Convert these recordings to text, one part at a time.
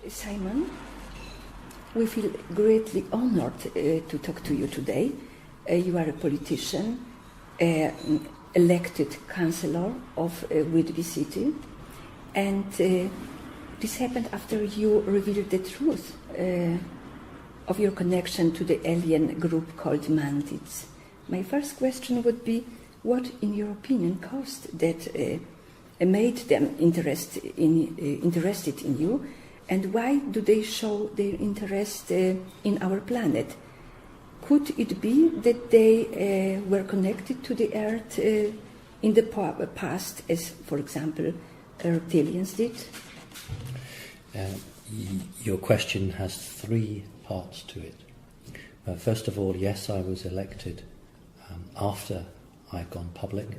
Simon, we feel greatly honored to talk to you today. You are a politician, elected councillor of Whitby City, and this happened after you revealed the truth of your connection to the alien group called Mantids. My first question would be, what, in your opinion, caused that made them interested in you, and why do they show their interest in our planet? Could it be that they were connected to the Earth in the past, as, for example, reptilians did? Your question has three parts to it. First of all, yes, I was elected after I'd gone public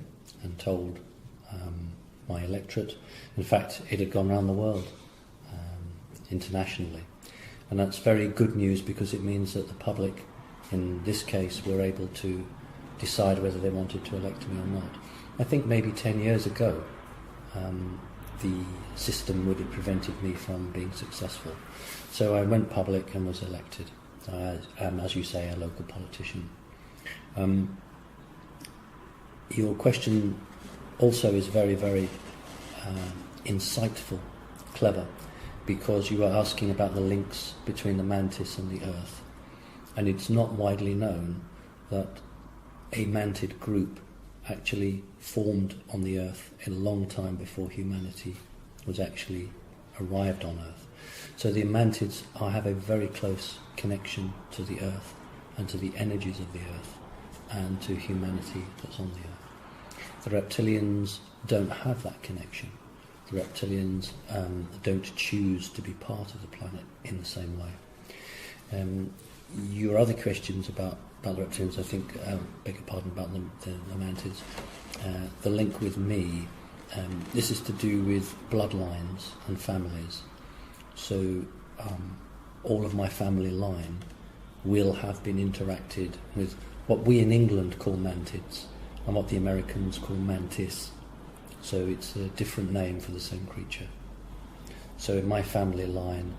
and told my electorate. In fact, it had gone around the world internationally. And that's very good news, because it means that the public, in this case, were able to decide whether they wanted to elect me or not. I think maybe 10 years ago, the system would have prevented me from being successful. So I went public and was elected. I am, as you say, a local politician. Your question also is very, very insightful, clever, because you are asking about the links between the mantis and the Earth. And it's not widely known that a mantid group actually formed on the Earth a long time before humanity was actually arrived on Earth. So the mantids have a very close connection to the Earth and to the energies of the Earth and to humanity that's on the Earth. The reptilians don't have that connection. The reptilians don't choose to be part of the planet in the same way. Your other questions about the reptilians, I think, beg your pardon, about the mantids, the link with me, this is to do with bloodlines and families. So all of my family line will have been interacted with what we in England call mantids and what the Americans call mantis. So it's a different name for the same creature. So in my family line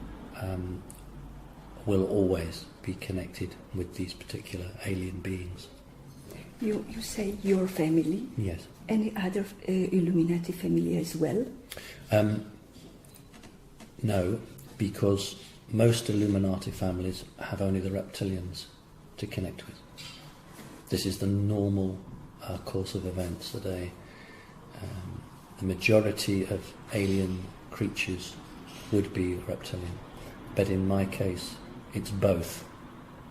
will always be connected with these particular alien beings. You say your family? Yes. Any other Illuminati family as well? No, because most Illuminati families have only the reptilians to connect with. This is the normal course of events. That the majority of alien creatures would be reptilian, but in my case, it's both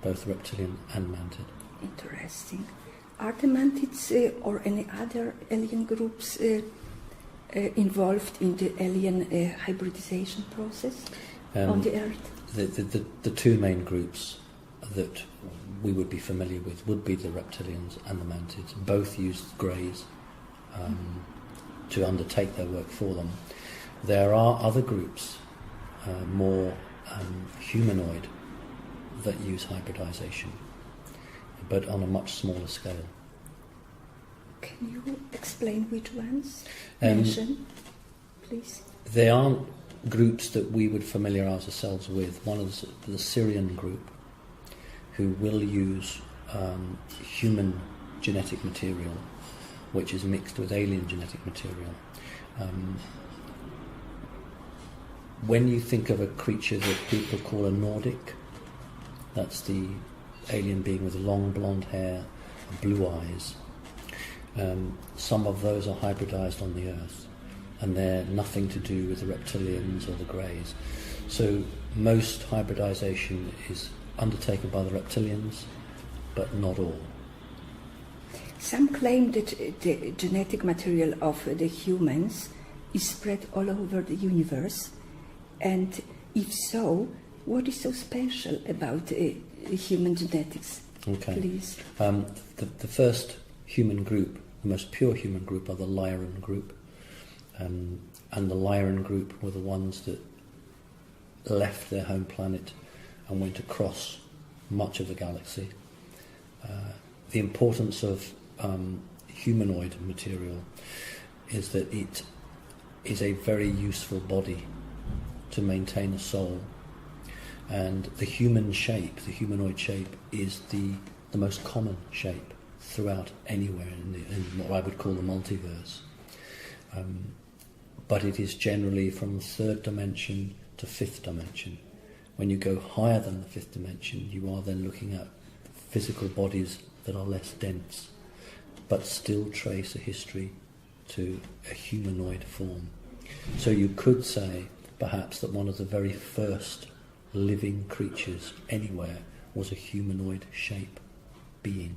reptilian and mantid. Interesting. Are the mantids or any other alien groups involved in the alien hybridization process on the Earth? The two main groups that we would be familiar with would be the reptilians and the mantids. Both use greys to undertake their work for them. There are other groups, more humanoid, that use hybridization, but on a much smaller scale. Can you explain which ones? Mention, please. They aren't groups that we would familiarise ourselves with. One is the Syrian group, who will use human genetic material, which is mixed with alien genetic material. When you think of a creature that people call a Nordic, that's the alien being with long blonde hair and blue eyes. Some of those are hybridized on the Earth, and they're nothing to do with the reptilians or the greys. So most hybridization is undertaken by the reptilians, but not all. Some claim that the genetic material of the humans is spread all over the universe, and if so, what is so special about human genetics? Okay. Please. The first human group, the most pure human group, are the Lyran group, and the Lyran group were the ones that left their home planet and went across much of the galaxy. The importance of humanoid material is that it is a very useful body to maintain a soul. And the human shape, the humanoid shape, is the most common shape throughout anywhere in what I would call the multiverse. But it is generally from third dimension to fifth dimension. When you go higher than the fifth dimension, you are then looking at physical bodies that are less dense, but still trace a history to a humanoid form. So you could say, perhaps, that one of the very first living creatures anywhere was a humanoid shape being.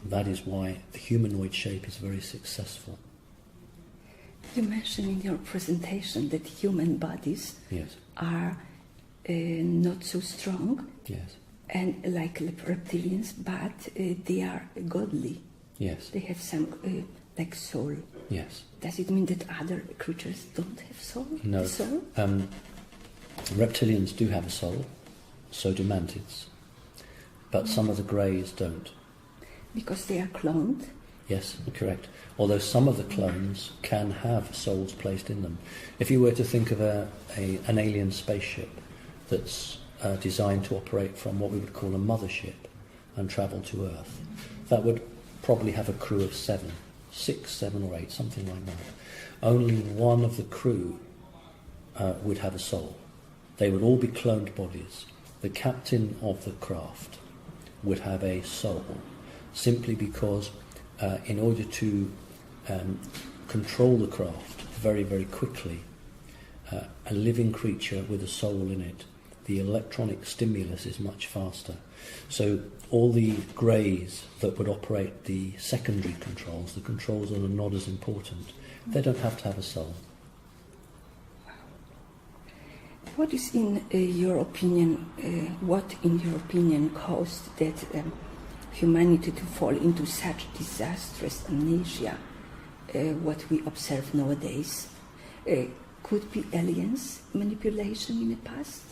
That is why the humanoid shape is very successful. You mentioned in your presentation that human bodies Yes. are not so strong, Yes. and like reptilians, but they are godly. Yes. They have some like soul. Yes. Does it mean that other creatures don't have soul? No. Soul? Reptilians do have a soul, so do mantids, but some of the greys don't. Because they are cloned? Yes, correct. Although some of the clones can have souls placed in them. If you were to think of an alien spaceship that's designed to operate from what we would call a mothership and travel to Earth, that would probably have a crew of 6, 7 or 8, something like that. Only one of the crew would have a soul. They would all be cloned bodies. The captain of the craft would have a soul, simply because in order to control the craft very, very quickly, a living creature with a soul in it, the electronic stimulus is much faster. So all the greys that would operate the secondary controls, the controls that are not as important, they don't have to have a soul. What is in your opinion, caused that humanity to fall into such disastrous amnesia, what we observe nowadays? Could be aliens, manipulation in the past?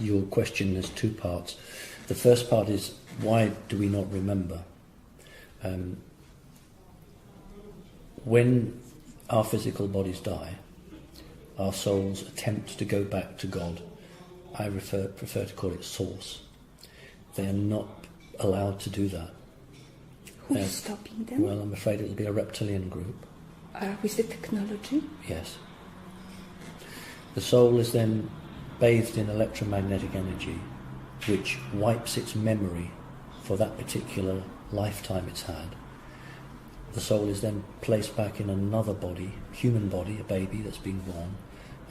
Your question has two parts. The first part is, why do we not remember? When our physical bodies die, our souls attempt to go back to God. I prefer to call it Source. They are not allowed to do that. Who is stopping them? Well, I'm afraid it will be a reptilian group. With the technology? Yes. The soul is then bathed in electromagnetic energy, which wipes its memory for that particular lifetime it's had. The soul is then placed back in another body, human body, a baby that's been born,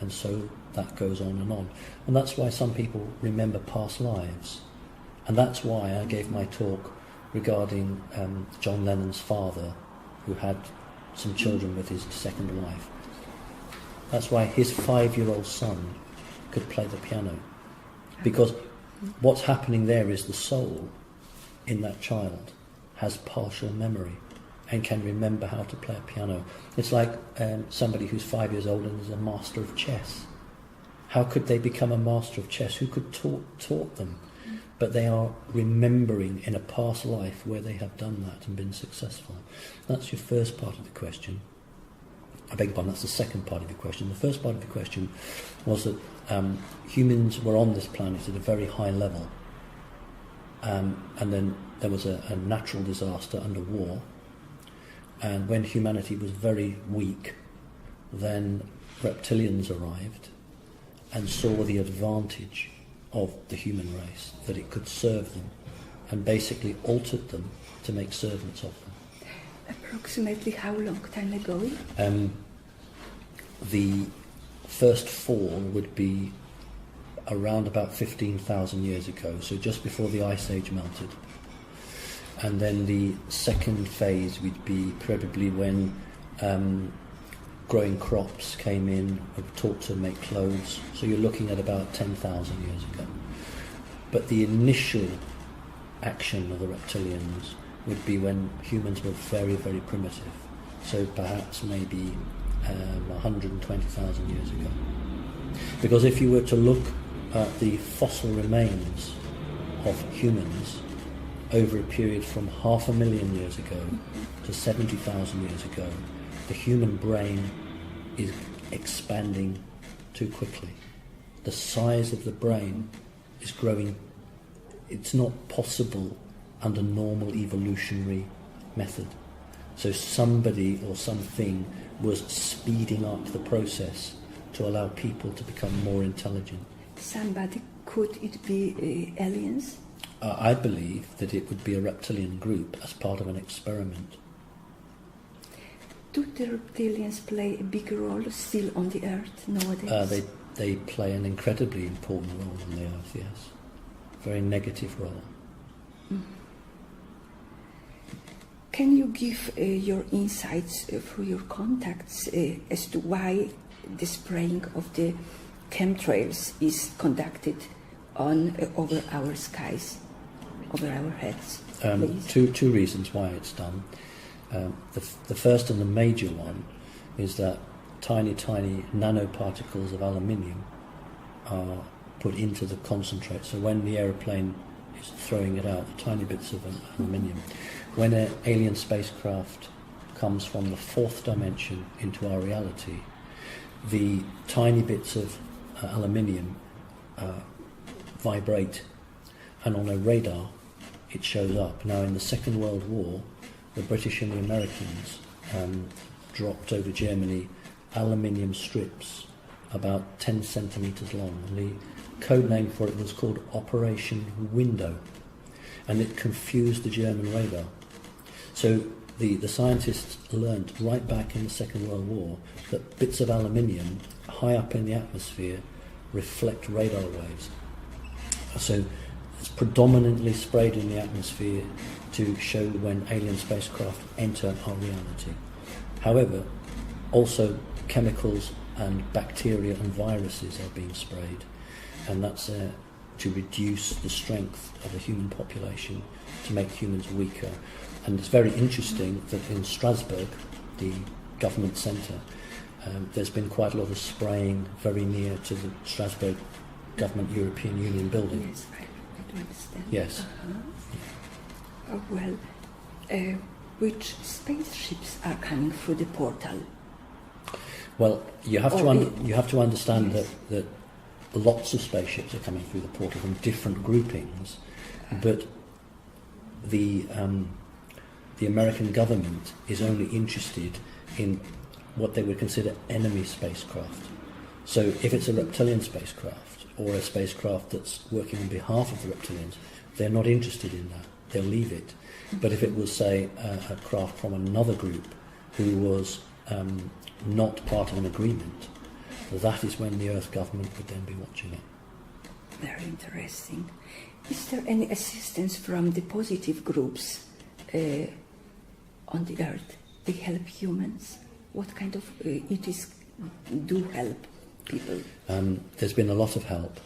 and so that goes on and on. And that's why some people remember past lives. And that's why I gave my talk regarding John Lennon's father, who had some children with his second wife. That's why his 5-year-old son could play the piano. Because what's happening there is the soul in that child has partial memory and can remember how to play a piano. It's like somebody who's 5 years old and is a master of chess. How could they become a master of chess? Who could taught them? But they are remembering in a past life where they have done that and been successful. That's your first part of the question. I beg your pardon, that's the second part of your question. The first part of the question was that humans were on this planet at a very high level. And then there was a natural disaster under war. And when humanity was very weak, then reptilians arrived and saw the advantage of the human race, that it could serve them, and basically altered them to make servants of them. Approximately how long time ago? The first fall would be around about 15,000 years ago, so just before the Ice Age melted. And then the second phase would be probably when growing crops came in, were taught to make clothes. So you're looking at about 10,000 years ago. But the initial action of the reptilians would be when humans were very, very primitive. So perhaps maybe 120,000 years ago. Because if you were to look at the fossil remains of humans over a period from 500,000 years ago to 70,000 years ago, the human brain is expanding too quickly. The size of the brain is growing. It's not possible under normal evolutionary method. So somebody or something was speeding up the process to allow people to become more intelligent. Somebody, could it be aliens? I believe that it would be a reptilian group as part of an experiment. Do the reptilians play a big role still on the Earth nowadays? They play an incredibly important role on the Earth, yes. Very negative role. Mm. Can you give your insights through your contacts as to why the spraying of the chemtrails is conducted on over our skies, over our heads? Two reasons why it's done. The first and the major one is that tiny nanoparticles of aluminium are put into the concentrate. So when the aeroplane is throwing it out, the tiny bits of aluminium, when an alien spacecraft comes from the fourth dimension into our reality, the tiny bits of aluminium vibrate, and on a radar it shows up. Now, in the Second World War, the British and the Americans dropped over Germany aluminium strips about 10 centimetres long, and the code name for it was called Operation Window, and it confused the German radar. So the scientists learnt right back in the Second World War that bits of aluminium high up in the atmosphere reflect radar waves. So it's predominantly sprayed in the atmosphere to show when alien spacecraft enter our reality. However, also chemicals and bacteria and viruses are being sprayed, and that's to reduce the strength of the human population, to make humans weaker. And it's very interesting that in Strasbourg, the government centre, there's been quite a lot of spraying very near to the Strasbourg Government European Union building. Yes, I do understand. Yes. Which spaceships are coming through the portal? Well, you have to understand yes. that lots of spaceships are coming through the portal from different groupings, but the American government is only interested in what they would consider enemy spacecraft. So if it's a reptilian spacecraft or a spacecraft that's working on behalf of the reptilians, they're not interested in that. They'll leave it. But if it was, say, a craft from another group who was not part of an agreement, that is when the Earth government would then be watching it. Very interesting. Is there any assistance from the positive groups on the Earth? They help humans? What kind of entities do help people? There's been a lot of help.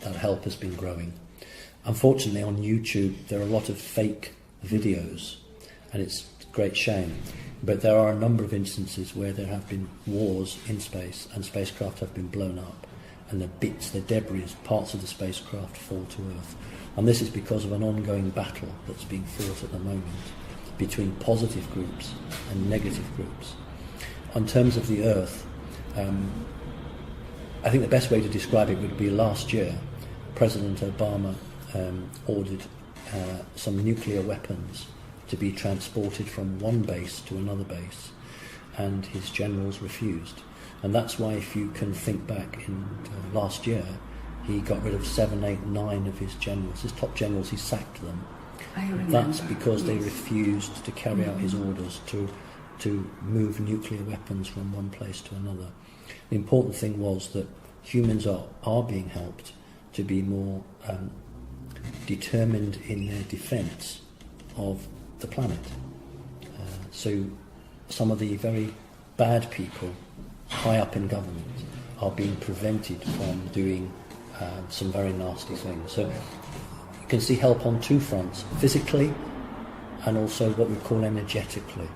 That help has been growing. Unfortunately, on YouTube, there are a lot of fake videos, and it's a great shame. But there are a number of instances where there have been wars in space, and spacecraft have been blown up, and the debris, parts of the spacecraft fall to Earth. And this is because of an ongoing battle that's being fought at the moment between positive groups and negative groups. In terms of the Earth, I think the best way to describe it would be last year, President Obama ordered some nuclear weapons to be transported from one base to another base, and his generals refused. And that's why, if you can think back in last year, he got rid of 7, 8, 9 of his generals, his top generals. He sacked them. I remember. That's because they refused to carry out his orders to move nuclear weapons from one place to another. The important thing was that humans are being helped to be more determined in their defence of the planet. So some of the very bad people high up in government are being prevented from doing some very nasty things. So you can see help on two fronts, physically and also what we call energetically.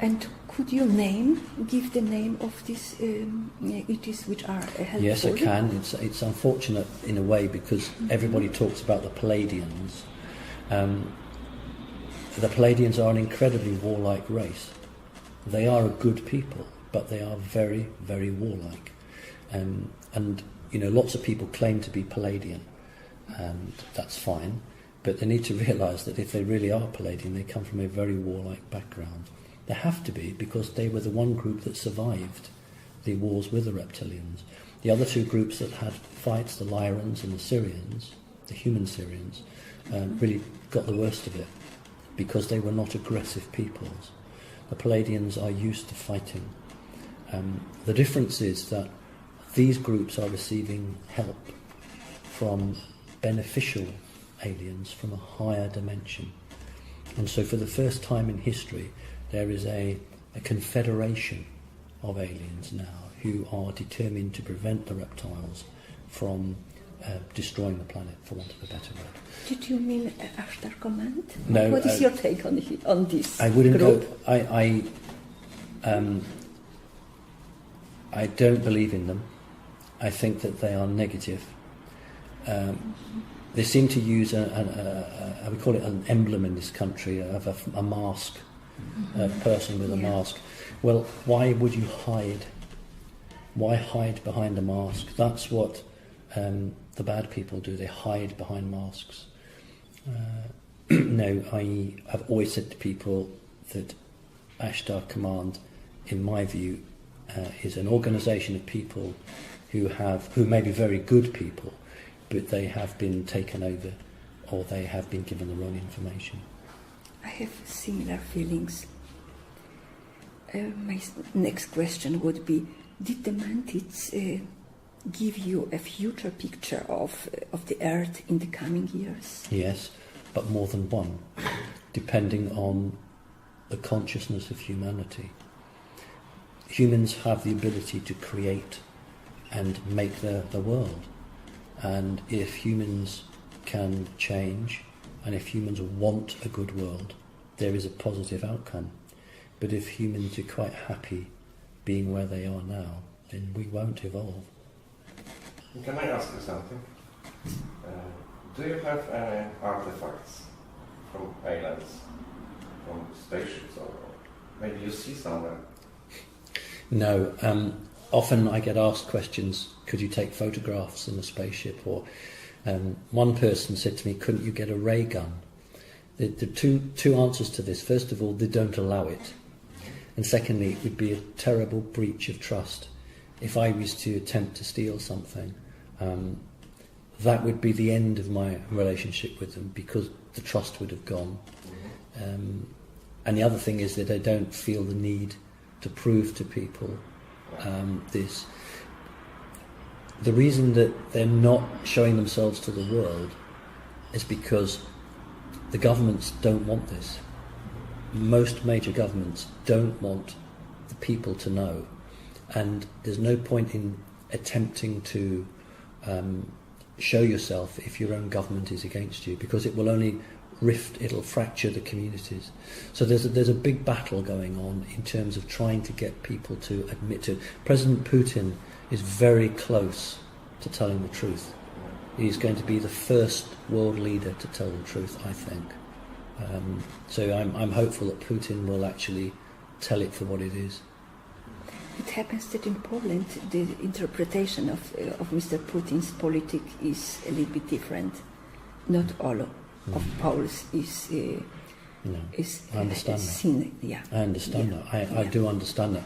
And could you give the name of these entities which are helpful? Yes, I can. It's unfortunate in a way because everybody talks about the Pleiadians. The Pleiadians are an incredibly warlike race. They are a good people, but they are very, very warlike. And lots of people claim to be Palladian, and that's fine. But they need to realise that if they really are Palladian, they come from a very warlike background. They have to be, because they were the one group that survived the wars with the reptilians. The other two groups that had fights, the Lyrans and the Syrians, the human Syrians, really got the worst of it, because they were not aggressive peoples. The Palladians are used to fighting. The difference is that these groups are receiving help from beneficial aliens from a higher dimension. And so for the first time in history, there is a confederation of aliens now who are determined to prevent the reptiles from destroying the planet, for want of a better word. Did you mean Ashtar Command? No. What is your take on this I wouldn't group? go. I don't believe in them. I think that they are negative. They seem to use I would call it an emblem in this country of a mask, a person with a mask. Well, why would you hide? Why hide behind a mask? That's what the bad people do. They hide behind masks. No, I have always said to people that Ashtar Command, in my view, is an organisation of people who may be very good people, but they have been taken over, or they have been given the wrong information. I have similar feelings. My next question would be, did the mantids give you a future picture of the Earth in the coming years? Yes, but more than one, depending on the consciousness of humanity. Humans have the ability to create and make the world. And if humans can change, and if humans want a good world, there is a positive outcome. But if humans are quite happy being where they are now, then we won't evolve. Can I ask you something? Do you have any artifacts from aliens, from spaceships, or maybe you see somewhere? No. Often I get asked questions, could you take photographs in a spaceship? Or one person said to me, couldn't you get a ray gun? The two answers to this. First of all, they don't allow it. And secondly, it would be a terrible breach of trust. If I was to attempt to steal something, that would be the end of my relationship with them, because the trust would have gone. And the other thing is that I don't feel the need to prove to people this. The reason that they're not showing themselves to the world is because the governments don't want this. Most major governments don't want the people to know, and there's no point in attempting to show yourself if your own government is against you, because it will only it'll fracture the communities. So there's a big battle going on in terms of trying to get people to admit to. President Putin is very close to telling the truth. He's going to be the first world leader to tell the truth, I think. So I'm hopeful that Putin will actually tell it for what it is. It happens that in Poland the interpretation of Mr. Putin's politics is a little bit different. Not all of Poles is No, is I understand that. seen. Yeah, I understand yeah. that. I do understand that.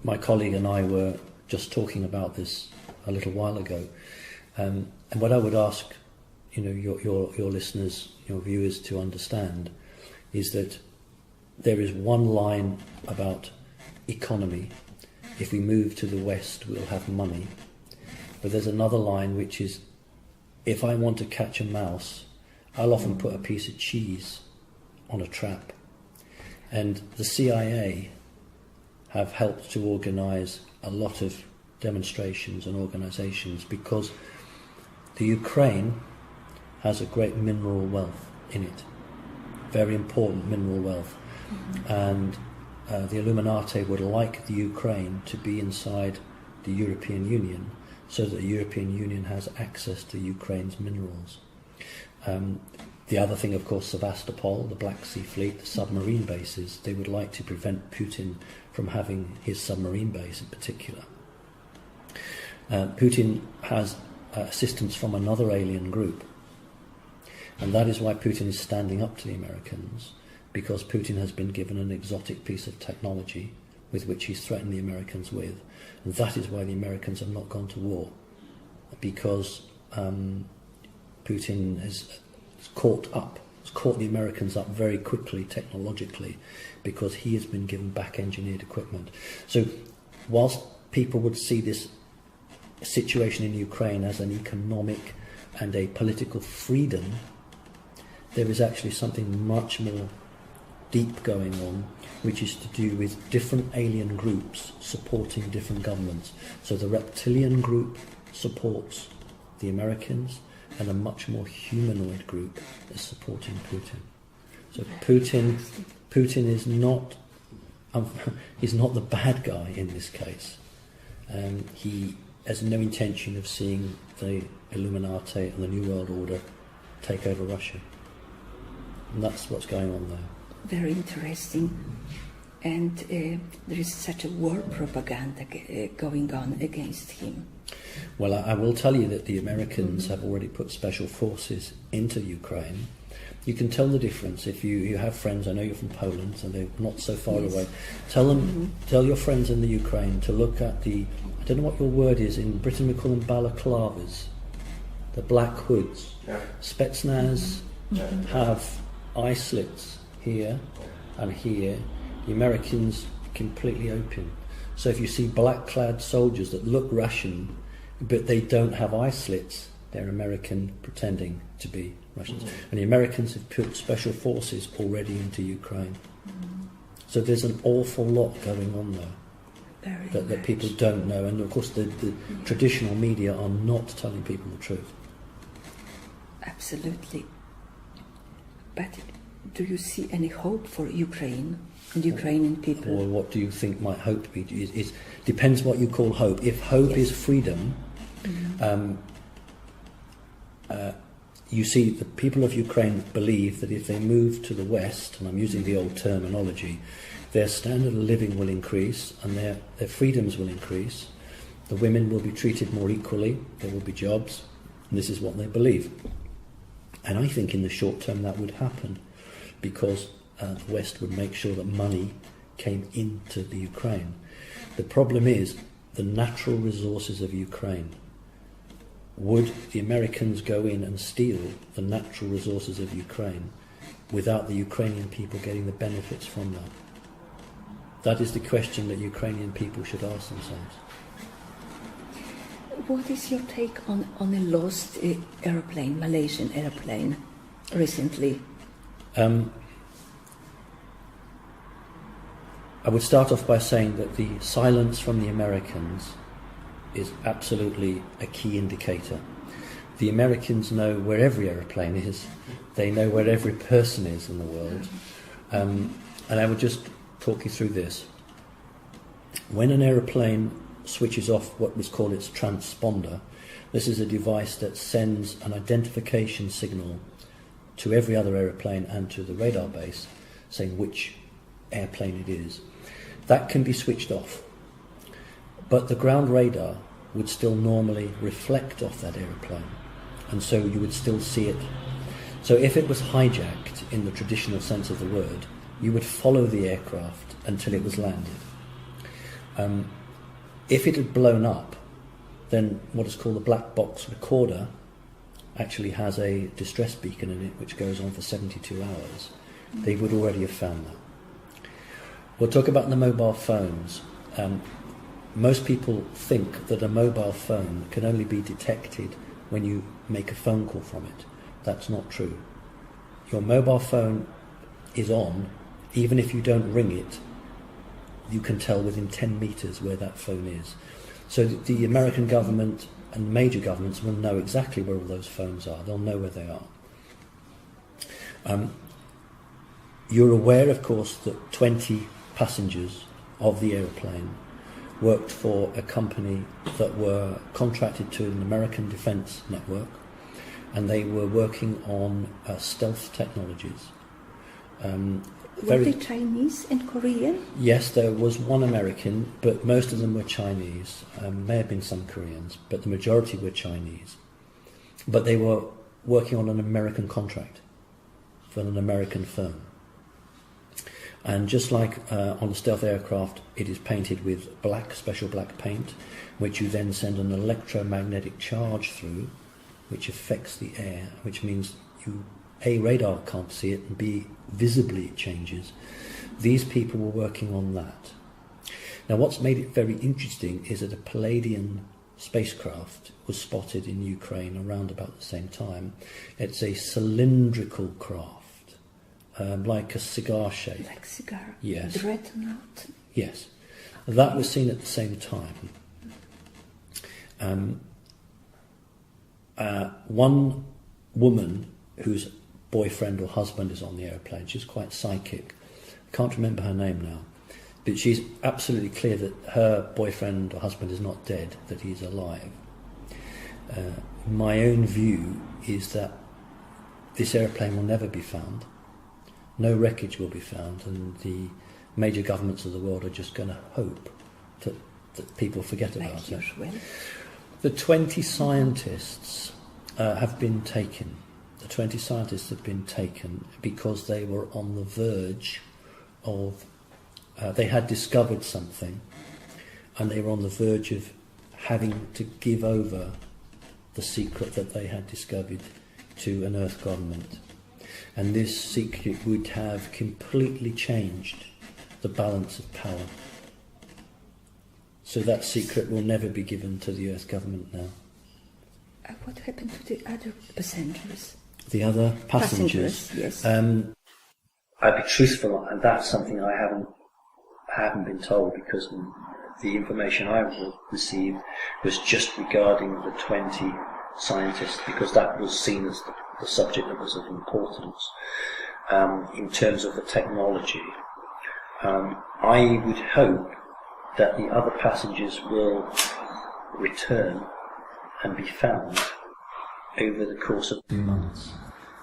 My colleague and I were just talking about this a little while ago, and what I would ask, your listeners, your viewers to understand, is that there is one line about economy. If we move to the West, we'll have money. But there's another line which is, if I want to catch a mouse, I'll often put a piece of cheese on a trap. And the CIA have helped to organise a lot of demonstrations and organisations, because the Ukraine has a great mineral wealth in it, very important mineral wealth. Mm-hmm. And the Illuminati would like the Ukraine to be inside the European Union, so that the European Union has access to Ukraine's minerals. The other thing, of course, Sevastopol, the Black Sea Fleet, the submarine bases, they would like to prevent Putin from having his submarine base in particular. Putin has assistance from another alien group, and that is why Putin is standing up to the Americans, because Putin has been given an exotic piece of technology with which he's threatened the Americans with, and that is why the Americans have not gone to war, because Putin has caught the Americans up very quickly technologically, because he has been given back-engineered equipment. So whilst people would see this situation in Ukraine as an economic and a political freedom, there is actually something much more deep going on, which is to do with different alien groups supporting different governments. So the reptilian group supports the Americans, and a much more humanoid group is supporting Putin. So Putin is not he's not the bad guy in this case. He has no intention of seeing the Illuminati and the New World Order take over Russia. And that's what's going on there. Very interesting. And there is such a war propaganda going on against him. Well, I will tell you that the Americans have already put special forces into Ukraine. You can tell the difference if you have friends. I know you're from Poland, so they're not so far away. Tell your friends in the Ukraine to look at the, I don't know what your word is, in Britain we call them balaclavas, the black hoods. Yeah. Spetsnaz have eye slits here and here. The Americans completely open. So if you see black-clad soldiers that look Russian, but they don't have eye slits, they're American pretending to be Russians. And the Americans have put special forces already into Ukraine. So there's an awful lot going on there that people don't know. And of course the traditional media are not telling people the truth. Absolutely. But do you see any hope for Ukraine and Ukrainian people? Or what do you think might hope be? It depends what you call hope. If hope is freedom, you see the people of Ukraine believe that if they move to the West, and I'm using the old terminology, their standard of living will increase and their freedoms will increase. The women will be treated more equally, there will be jobs, and this is what they believe. And I think in the short term that would happen, because the West would make sure that money came into the Ukraine. The problem is the natural resources of Ukraine. Would the Americans go in and steal the natural resources of Ukraine without the Ukrainian people getting the benefits from that? That is the question that Ukrainian people should ask themselves. What is your take on a lost airplane, Malaysian airplane, recently? I would start off by saying that the silence from the Americans is absolutely a key indicator. The Americans know where every aeroplane is. They know where every person is in the world. And I would just talk you through this. When an aeroplane switches off what was called its transponder, this is a device that sends an identification signal to every other aeroplane and to the radar base saying which airplane it is. That can be switched off, but the ground radar would still normally reflect off that aeroplane, and so you would still see it. So if it was hijacked in the traditional sense of the word, you would follow the aircraft until it was landed. If it had blown up, then what is called a black box recorder actually has a distress beacon in it which goes on for 72 hours. They would already have found that. We'll talk about the mobile phones. Most people think that a mobile phone can only be detected when you make a phone call from it. That's not true. Your mobile phone is on, even if you don't ring it, you can tell within 10 meters where that phone is. So the American government and major governments will know exactly where all those phones are. They'll know where they are. You're aware, of course, that 20 passengers of the aeroplane worked for a company that were contracted to an American defense network, and they were working on stealth technologies. Were they Chinese and Korean? Yes, there was one American, but most of them were Chinese. May have been some Koreans, but the majority were Chinese. But they were working on an American contract for an American firm. And just like on a stealth aircraft, it is painted with special black paint, which you then send an electromagnetic charge through, which affects the air, which means A, radar can't see it, and B, visibly it changes. These people were working on that. Now, what's made it very interesting is that a Palladian spacecraft was spotted in Ukraine around about the same time. It's a cylindrical craft, like a cigar shape. Like cigar? Yes. Dreadnought? Yes. That was seen at the same time. One woman whose boyfriend or husband is on the airplane, she's quite psychic. I can't remember her name now, but she's absolutely clear that her boyfriend or husband is not dead, that he's alive. My own view is that this airplane will never be found. No wreckage will be found, and the major governments of the world are just going to hope that people forget about it. The 20 scientists have been taken. The 20 scientists have been taken because they were on the verge of... they had discovered something, and they were on the verge of having to give over the secret that they had discovered to an Earth government. And this secret would have completely changed the balance of power. So that secret will never be given to the Earth government now. What happened to the other passengers? The other passengers? Yes. I'd be truthful, and that's something I haven't been told, because the information I received was just regarding the 20 scientists, because that was seen as the subject that was of importance. In terms of the technology, I would hope that the other passengers will return and be found over the course of 2 months,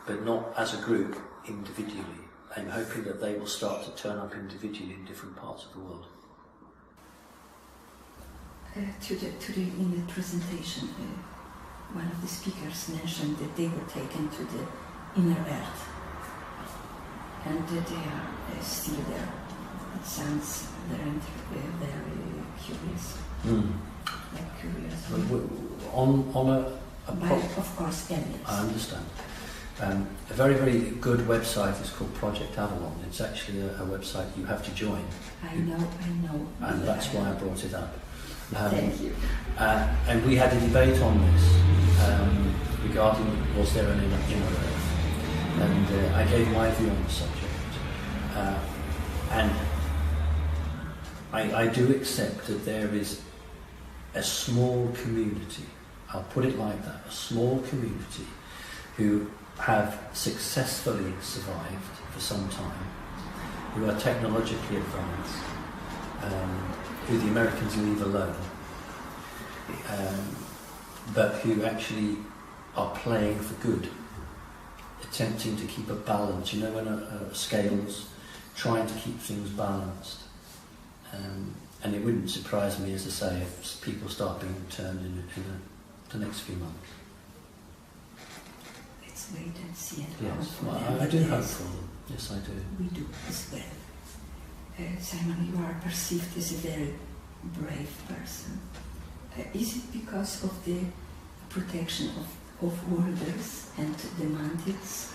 but not as a group, individually. I'm hoping that they will start to turn up individually in different parts of the world. In the presentation, one of the speakers mentioned that they were taken to the inner earth, and that they are still there. It sounds very curious. Like curious. Of course, aliens. I understand. A very, very good website is called Project Avalon. It's actually a website you have to join. I know. And that's why I brought it up. Thank you. And we had a debate on this regarding was there an inner earth. And I gave my view on the subject. And I do accept that there is a small community, I'll put it like that, a small community who have successfully survived for some time, who are technologically advanced, who the Americans leave alone, but who actually are playing for good, attempting to keep a balance, you know, when a scales, trying to keep things balanced. And it wouldn't surprise me, as I say, if people start being turned in the next few months. Let's wait and see. Yes, well, I do hope for them. Yes, I do. We do as well. Simon, you are perceived as a very brave person. Is it because of the protection of workers and the mandates?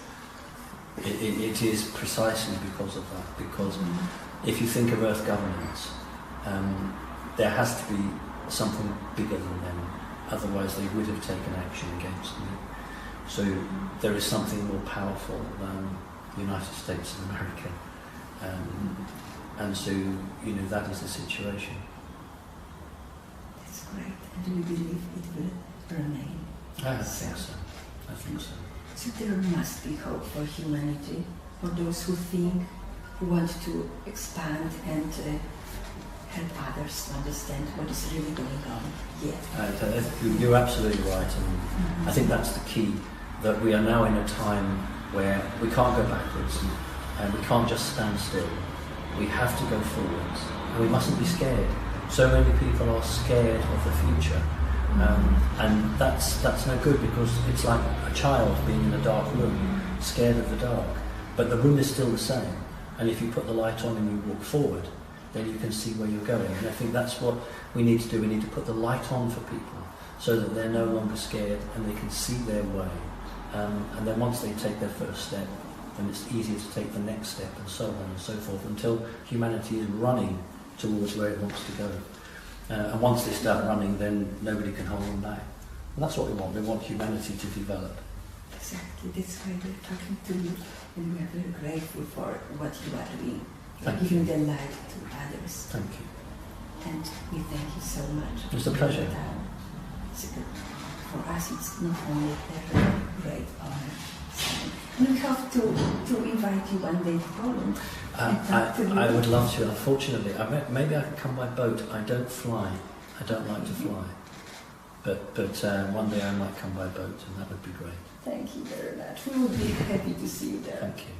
It is precisely because of that, because if you think of Earth governance, there has to be something bigger than them, otherwise they would have taken action against me. So there is something more powerful than the United States of America, and so, you know, that is the situation. That's great, and we believe it will remain. I think so. I think so. So there must be hope for humanity, for those who think, who want to expand and help others to understand what is really going on. Yeah. You're absolutely right, and I think that's the key. that we are now in a time where we can't go backwards and we can't just stand still. We have to go forwards, and we mustn't be scared. So many people are scared of the future, and that's no good, because it's like a child being in a dark room, scared of the dark. But the room is still the same, and if you put the light on and you walk forward, then you can see where you're going. And I think that's what we need to do. We need to put the light on for people so that they're no longer scared and they can see their way. And then once they take their first step, then it's easier to take the next step, and so on and so forth, until humanity is running towards where it wants to go. And once they start running, then nobody can hold them back. And that's what we want. We want humanity to develop. Exactly. That's why we're talking to you, and we are very grateful for what you are doing. Thank Giving the light to others. Thank you. And we thank you so much. It's a pleasure. For us, it's not only a pleasure, but great honor. And we have to invite you one day to Poland. I would love to. Unfortunately, maybe I can come by boat. I don't fly. I don't like to fly. But one day I might come by boat, and that would be great. Thank you very much. We would be happy to see you there. Thank you.